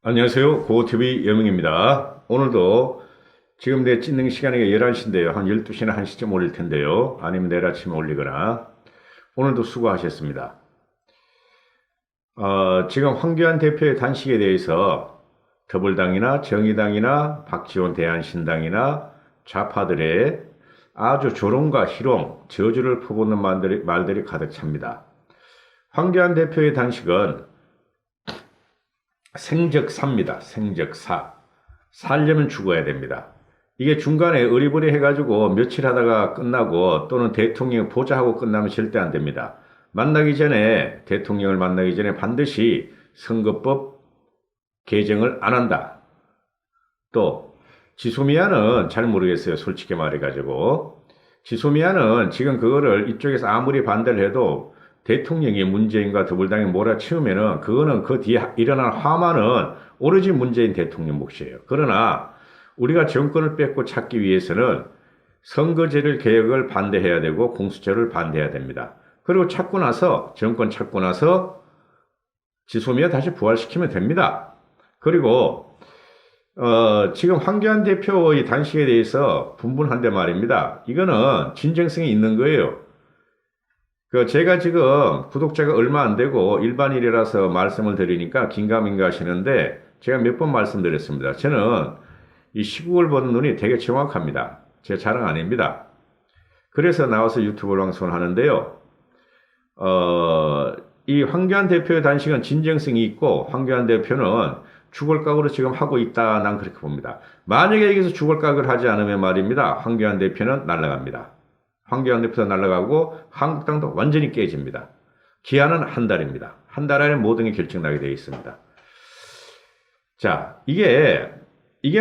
안녕하세요. 고TV 여명입니다. 오늘도 지금 내 찍는 시간이 11시인데요. 한 12시나 1시쯤 올릴 텐데요. 아니면 내일 아침에 올리거나. 오늘도 수고하셨습니다. 지금 황교안 대표의 단식에 대해서 더불당이나 정의당이나 박지원 대한신당이나 좌파들의 아주 조롱과 희롱, 저주를 퍼붓는 말들이 가득 찹니다. 황교안 대표의 단식은 생적사입니다. 생적사. 살려면 죽어야 됩니다. 이게 중간에 어리버리 해가지고 며칠 하다가 끝나고 또는 대통령 보좌하고 끝나면 절대 안 됩니다. 대통령을 만나기 전에 반드시 선거법 개정을 안 한다. 또 지소미아는 잘 모르겠어요. 솔직히 말해가지고. 지소미아는 지금 그거를 이쪽에서 아무리 반대를 해도 대통령이 문재인과 더불당이 몰아치우면은 그거는 그 뒤에 일어난 화마는 오로지 문재인 대통령 몫이에요. 그러나 우리가 정권을 뺏고 찾기 위해서는 선거제를 개혁을 반대해야 되고 공수처를 반대해야 됩니다. 그리고 정권 찾고 나서 지소미아 다시 부활시키면 됩니다. 그리고 지금 황교안 대표의 단식에 대해서 분분한데 말입니다. 이거는 진정성이 있는 거예요. 제가 지금 구독자가 얼마 안 되고 일반인이라서 말씀을 드리니까 긴가민가 하시는데 제가 몇 번 말씀드렸습니다. 저는 이 시국을 보는 눈이 되게 정확합니다. 제 자랑 아닙니다. 그래서 나와서 유튜브 방송을 하는데요. 이 황교안 대표의 단식은 진정성이 있고 황교안 대표는 죽을 각오로 지금 하고 있다. 난 그렇게 봅니다. 만약에 여기서 죽을 각오를 하지 않으면 말입니다. 황교안 대표는 날아갑니다. 황교안 대표도 날아가고 한국당도 완전히 깨집니다. 기한은 한 달입니다. 한 달 안에 모든 게 결정나게 되어 있습니다. 자, 이게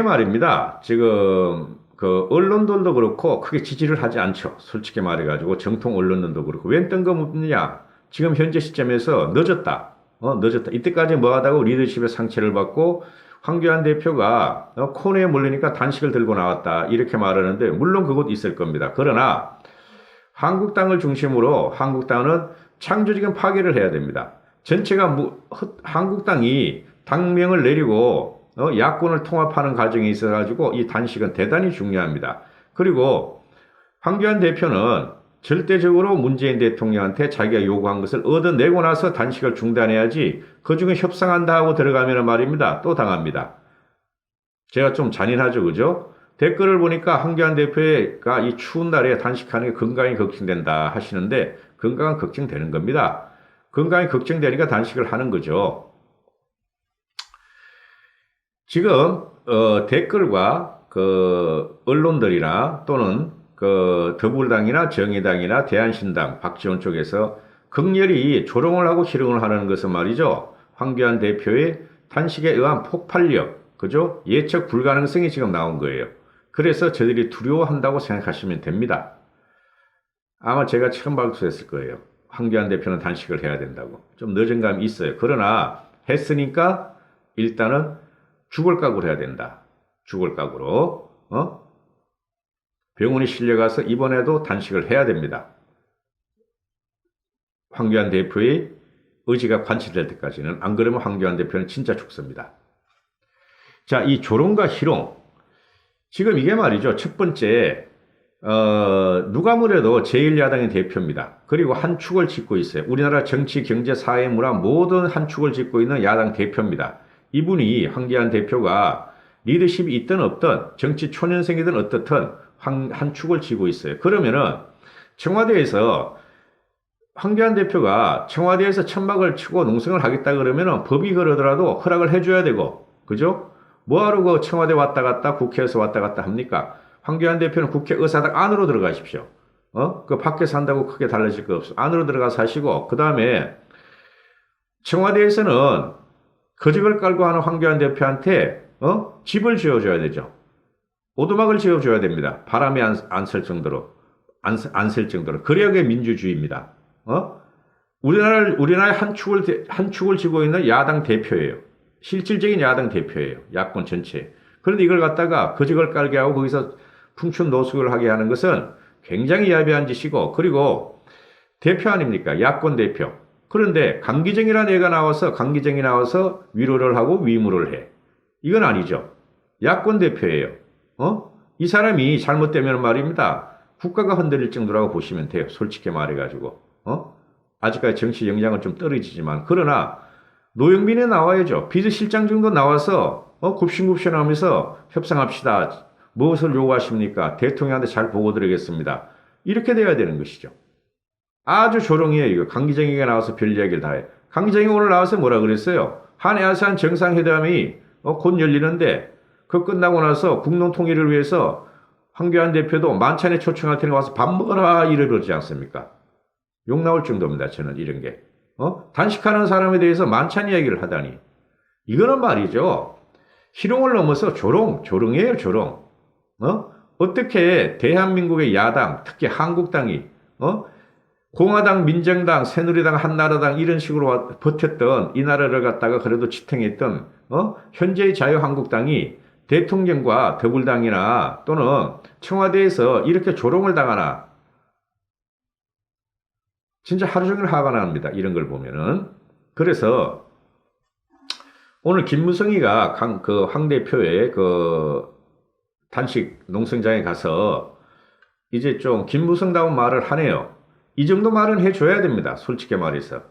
말입니다. 지금 언론들도 그렇고 크게 지지를 하지 않죠. 솔직히 말해가지고 정통 언론들도 그렇고 웬 뜬금없느냐. 지금 현재 시점에서 늦었다. 늦었다. 이때까지 뭐 하다가 리더십의 상처를 받고 황교안 대표가 코너에 몰리니까 단식을 들고 나왔다. 이렇게 말하는데 물론 그것도 있을 겁니다. 그러나 한국당을 중심으로 한국당은 창조적인 파괴를 해야 됩니다. 전체가 한국당이 당명을 내리고 야권을 통합하는 과정에 있어가지고 이 단식은 대단히 중요합니다. 그리고 황교안 대표는 절대적으로 문재인 대통령한테 자기가 요구한 것을 얻어내고 나서 단식을 중단해야지 그중에 협상한다 하고 들어가면 말입니다. 또 당합니다. 제가 좀 잔인하죠. 그죠? 댓글을 보니까 황교안 대표가 이 추운 날에 단식하는 게 건강이 걱정된다 하시는데 건강은 걱정되는 겁니다. 건강이 걱정되니까 단식을 하는 거죠. 지금 댓글과 언론들이나 또는 더불당이나 정의당이나 대한신당, 박지원 쪽에서 극렬히 조롱을 하고 희롱을 하는 것은 말이죠. 황교안 대표의 단식에 의한 폭발력, 그죠? 예측 불가능성이 지금 나온 거예요. 그래서 저들이 두려워한다고 생각하시면 됩니다. 아마 제가 처음 발표했을 거예요. 황교안 대표는 단식을 해야 된다고. 좀 늦은 감이 있어요. 그러나 했으니까 일단은 죽을 각오를 해야 된다. 죽을 각오로. 병원에 실려가서 입원해도 단식을 해야 됩니다. 황교안 대표의 의지가 관철될 때까지는. 안 그러면 황교안 대표는 진짜 죽습니다. 자, 이 조롱과 희롱. 지금 이게 말이죠. 첫 번째, 누가 뭐래도 제1야당의 대표입니다. 그리고 한 축을 짓고 있어요. 우리나라 정치, 경제, 사회, 문화 모든 한 축을 짓고 있는 야당 대표입니다. 이분이 황교안 대표가 리더십이 있든 없든 정치 초년생이든 어떻든 한 축을 쥐고 있어요. 그러면은 청와대에서 황교안 대표가 청와대에서 천막을 치고 농성을 하겠다 그러면은 법이 그러더라도 허락을 해줘야 되고, 그죠? 뭐하러 청와대 왔다 갔다 국회에서 왔다 갔다 합니까? 황교안 대표는 국회 의사당 안으로 들어가십시오. 밖에서 한다고 크게 달라질 거 없어. 안으로 들어가서 하시고, 그 다음에 청와대에서는 거직을 깔고 하는 황교안 대표한테 집을 지어줘야 되죠. 오두막을 지어줘야 됩니다. 바람이 안 셀 정도로. 안 셀 정도로. 그래야 그게 민주주의입니다. 우리나라의 한 축을 쥐고 있는 야당 대표예요. 실질적인 야당 대표예요. 야권 전체. 그런데 이걸 갖다가 거직을 깔게 하고 거기서 풍춘 노숙을 하게 하는 것은 굉장히 야비한 짓이고, 그리고 대표 아닙니까? 야권 대표. 그런데 강기정이 나와서 위로를 하고 위무를 해. 이건 아니죠. 야권 대표예요. 이 사람이 잘못되면 말입니다. 국가가 흔들릴 정도라고 보시면 돼요. 솔직히 말해가지고. 아직까지 정치 역량은 좀 떨어지지만. 그러나 노영민이 나와야죠. 비서실장 정도 나와서 굽신굽신하면서 협상합시다. 무엇을 요구하십니까? 대통령한테 잘 보고 드리겠습니다. 이렇게 돼야 되는 것이죠. 아주 조롱이에요. 이거 강기정이가 나와서 별 이야기를 다 해. 강기정이 오늘 나와서 뭐라 그랬어요? 한아세안 정상회담이 곧 열리는데 그거 끝나고 나서 국론 통일을 위해서 황교안 대표도 만찬에 초청할 테니 와서 밥 먹어라 이러지 않습니까? 욕 나올 정도입니다. 저는 이런 게. 단식하는 사람에 대해서 만찬 이야기를 하다니. 이거는 말이죠. 희롱을 넘어서 조롱이에요, 조롱. 어떻게 대한민국의 야당, 특히 한국당이, 공화당, 민정당, 새누리당, 한나라당 이런 식으로 버텼던 이 나라를 갖다가 그래도 지탱했던, 현재의 자유한국당이 대통령과 더불당이나 또는 청와대에서 이렇게 조롱을 당하나, 진짜 하루 종일 화가 납니다. 이런 걸 보면은. 그래서 오늘 김무성이가 황 대표의 단식 농성장에 가서 이제 좀 김무성다운 말을 하네요. 이 정도 말은 해줘야 됩니다. 솔직히 말해서.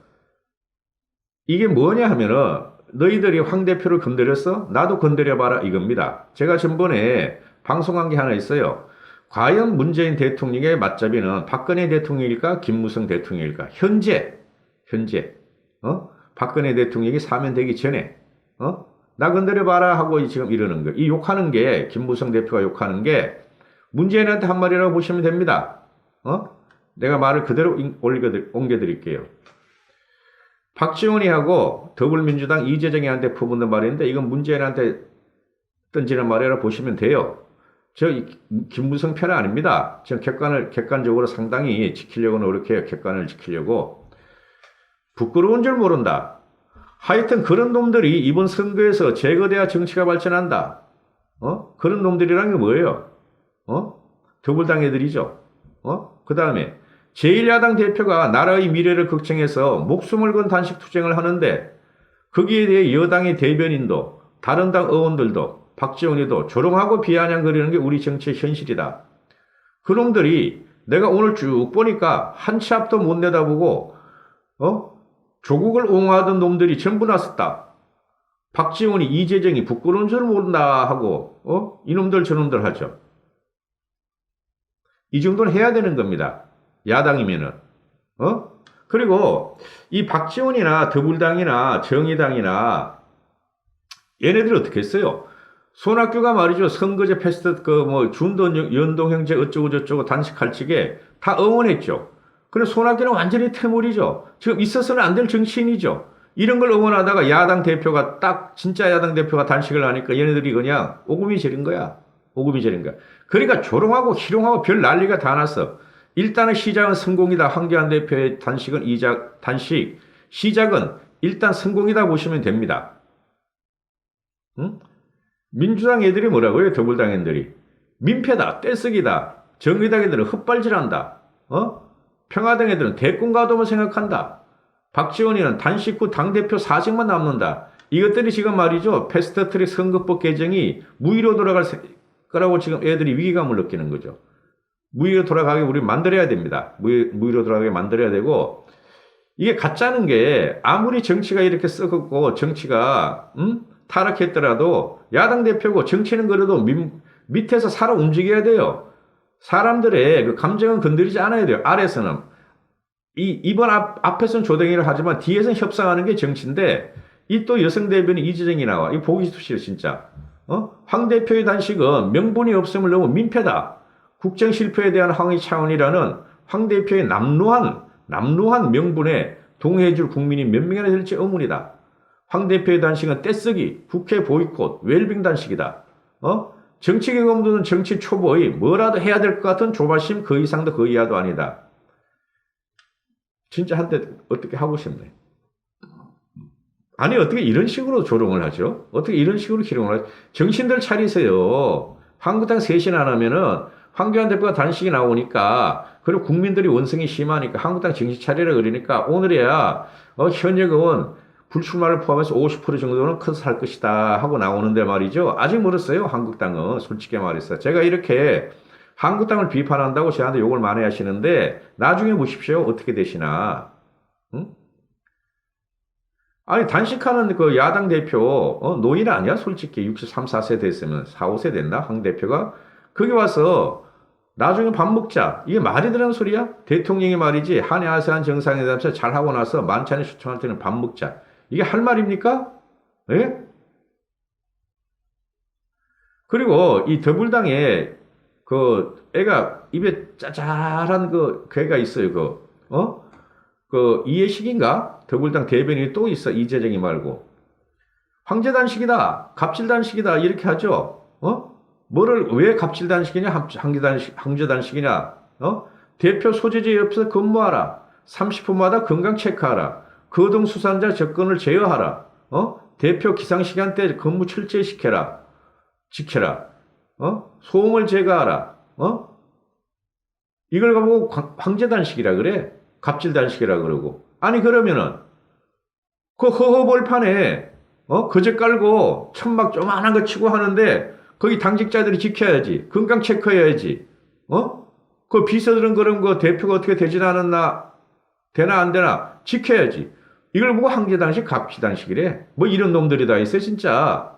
이게 뭐냐 하면은 너희들이 황 대표를 건드렸어? 나도 건드려봐라 이겁니다. 제가 전번에 방송한 게 하나 있어요. 과연 문재인 대통령의 맞잡이는 박근혜 대통령일까? 김무성 대통령일까? 현재, 박근혜 대통령이 사면되기 전에, 나 건드려봐라 하고 지금 이러는 거. 이 욕하는 게, 김무성 대표가 욕하는 게 문재인한테 한 말이라고 보시면 됩니다. 내가 말을 그대로 옮겨드릴게요. 박지원이하고 더불민주당 이재정이한테 퍼붓는 말인데 이건 문재인한테 던지는 말이라고 보시면 돼요. 저 김무성 편은 아닙니다. 지금 객관적으로 상당히 지키려고 노력해요. 객관을 지키려고. 부끄러운 줄 모른다. 하여튼 그런 놈들이 이번 선거에서 제거돼야 정치가 발전한다. 그런 놈들이란 게 뭐예요? 더불당 애들이죠. 그 다음에 제1야당 대표가 나라의 미래를 걱정해서 목숨을 건 단식 투쟁을 하는데 거기에 대해 여당의 대변인도 다른 당 의원들도 박지원이도 조롱하고 비아냥거리는 게 우리 정치의 현실이다. 그놈들이 내가 오늘 쭉 보니까 한 치 앞도 못 내다보고 조국을 옹호하던 놈들이 전부 나섰다. 박지원이 이재정이 부끄러운 줄 모른다 하고 이놈들 저놈들 하죠. 이 정도는 해야 되는 겁니다. 야당이면은. 그리고 이 박지원이나 더불당이나 정의당이나 얘네들이 어떻게 했어요? 손학규가 말이죠. 선거제 패스트 준돈 연동형제 어쩌고저쩌고 단식할 적에 다 응원했죠. 그런데 손학규는 완전히 퇴물이죠. 지금 있어서는 안 될 정치인이죠. 이런 걸 응원하다가 야당 대표가 딱 진짜 야당 대표가 단식을 하니까 얘네들이 그냥 오금이 저린 거야. 그러니까 조롱하고 희롱하고 별 난리가 다 났어. 일단은 시작은 성공이다. 황교안 대표의 단식 시작은 일단 성공이다 보시면 됩니다. 민주당 애들이 뭐라고요? 더불당 애들이 민폐다, 떼쓰기다. 정의당 애들은 헛발질한다. 평화당 애들은 대권가도만 생각한다. 박지원이는 단식 후 당대표 사직만 남는다. 이것들이 지금 말이죠. 패스트트랙 선거법 개정이 무위로 돌아갈 거라고 지금 애들이 위기감을 느끼는 거죠. 무위로 돌아가게 우리 만들어야 됩니다. 무위로 돌아가게 만들어야 되고, 이게 가짜는 게 아무리 정치가 이렇게 썩었고 정치가 타락했더라도 야당 대표고 정치는 그래도 밑에서 살아 움직여야 돼요. 사람들의 그 감정은 건드리지 않아야 돼요. 아래서는 이번 앞에서는 조댕이를 하지만 뒤에서는 협상하는 게 정치인데, 이 또 여성 대변인 이재정이 나와. 이 보기 싫으시죠 진짜. 황 대표의 단식은 명분이 없음을 너무 민폐다. 국정 실패에 대한 항의 차원이라는 황 대표의 남루한 명분에 동의해줄 국민이 몇 명이나 될지 의문이다. 황 대표의 단식은 떼쓰기, 국회 보이콧, 웰빙 단식이다. 정치 경험도는 정치 초보의 뭐라도 해야 될 것 같은 조바심 그 이상도 그 이하도 아니다. 진짜 한때 어떻게 하고 싶네. 아니 어떻게 이런 식으로 조롱을 하죠? 어떻게 이런 식으로 희롱을 하죠? 정신들 차리세요. 한국당 쇄신 안 하면은 황교안 대표가 단식이 나오니까, 그리고 국민들이 원성이 심하니까 한국당 정신 차리라 그러니까 오늘이야 현역 의원 불출마를 포함해서 50% 정도는 커서 할 것이다 하고 나오는데 말이죠. 아직 멀었어요. 한국당은. 솔직히 말해서. 제가 이렇게 한국당을 비판한다고 저한테 욕을 많이 하시는데 나중에 보십시오. 어떻게 되시나. 응? 아니 단식하는 그 야당 대표 노인 아니야? 솔직히 63, 4세 됐으면 4, 5세 됐나? 황 대표가 거기 와서 나중에 밥 먹자. 이게 말이 되는 소리야? 대통령이 말이지 한해 아세안 정상회담에서 잘하고 나서 만찬에 초청할 때는 밥 먹자. 이게 할 말입니까? 예? 그리고 이 더불당에 그 애가 입에 짜잘한 그 애가 있어요. 그 이해식인가? 더불당 대변인이 또 있어. 이재정이 말고. 황제단식이다. 갑질단식이다. 이렇게 하죠. 뭐를 왜 갑질단식이냐? 황제단식이냐? 대표 소재지 옆에서 근무하라. 30분마다 건강 체크하라. 거동 수산자 접근을 제어하라. 대표 기상시간대 근무 철저히 지켜라. 소음을 제거하라. 이걸 가보고 황제단식이라 그래. 갑질단식이라 그러고. 아니 그러면은 그 허허벌판에 거제 깔고 천막 조만한 거 치고 하는데 거기 당직자들이 지켜야지. 건강 체크해야지. 그 비서들은 그런 거 대표가 어떻게 되지나 않았나 되나 안 되나 지켜야지. 이걸 보고 황제단식 갑질단식이래. 뭐 이런 놈들이 다 있어 진짜.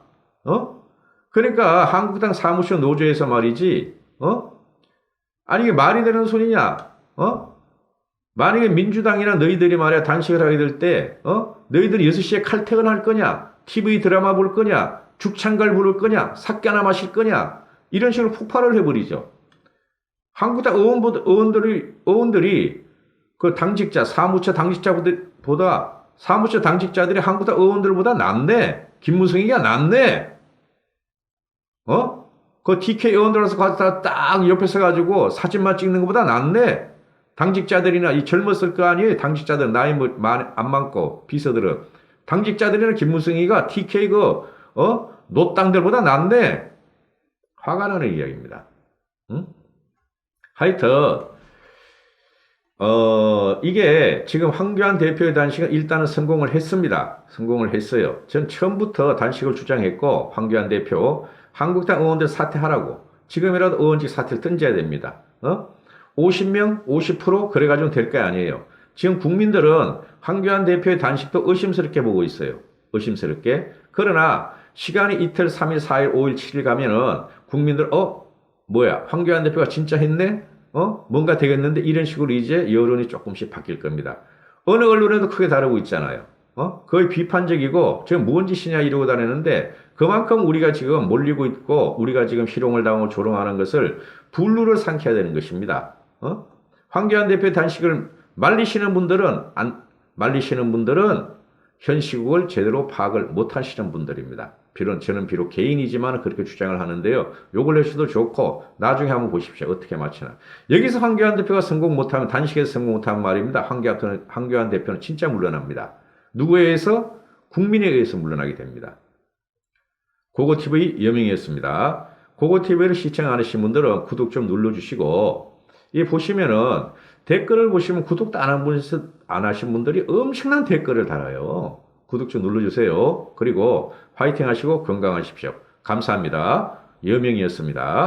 그러니까 한국당 사무처 노조에서 말이지. 아니 이게 말이 되는 소리냐? 만약에 민주당이나 너희들이 말이야 단식을 하게 될 때, 너희들이 6시에 칼퇴근할 거냐? TV 드라마 볼 거냐? 죽창갈 부를 거냐? 삭 하나 마실 거냐? 이런 식으로 폭발을 해버리죠. 한국당 의원들이 그 당직자, 사무처 당직자들이 한국당 의원들보다 낫네. 김무성이가 낫네. 그 TK 의원들에서 가서 딱 옆에 서가지고 사진만 찍는 것보다 낫네. 당직자들이나 이 젊었을 거 아니에요. 당직자들 나이 안 많고 비서들은 당직자들이나 김무성이가 TK 노땅들보다 낫네. 화가 나는 이야기입니다. 응? 하여튼 이게 지금 황교안 대표의 단식은 일단은 성공을 했습니다. 성공을 했어요. 전 처음부터 단식을 주장했고 황교안 대표 한국당 의원들 사퇴하라고 지금이라도 의원직 사퇴를 던져야 됩니다. 50명, 50% 그래가지고 될 거 아니에요. 지금 국민들은 황교안 대표의 단식도 의심스럽게 보고 있어요. 의심스럽게. 그러나 시간이 이틀, 3일, 4일, 5일, 7일 가면은 국민들 뭐야 황교안 대표가 진짜 했네? 뭔가 되겠는데 이런 식으로 이제 여론이 조금씩 바뀔 겁니다. 어느 언론에도 크게 다루고 있잖아요. 거의 비판적이고 지금 뭔 짓이냐 이러고 다니는데 그만큼 우리가 지금 몰리고 있고 우리가 지금 희롱을 당하고 조롱하는 것을 분루를 삼켜야 되는 것입니다. 황교안 대표의 단식을 말리시는 분들은 현 시국을 제대로 파악을 못 하시는 분들입니다. 저는 비록 개인이지만 그렇게 주장을 하는데요. 욕을 하셔도 좋고 나중에 한번 보십시오. 어떻게 맞추나. 여기서 황교안 대표가 성공 못하면 단식에서 성공 못하면 말입니다. 황교안 대표는 진짜 물러납니다. 누구에 의해서? 국민에 의해서 물러나게 됩니다. 고고TV 여명이었습니다. 고고TV를 시청 안 하신 분들은 구독 좀 눌러주시고 이 보시면은 댓글을 보시면 구독도 안 하신 분들이 엄청난 댓글을 달아요. 구독 좀 눌러주세요. 그리고 화이팅 하시고 건강하십시오. 감사합니다. 여명이었습니다.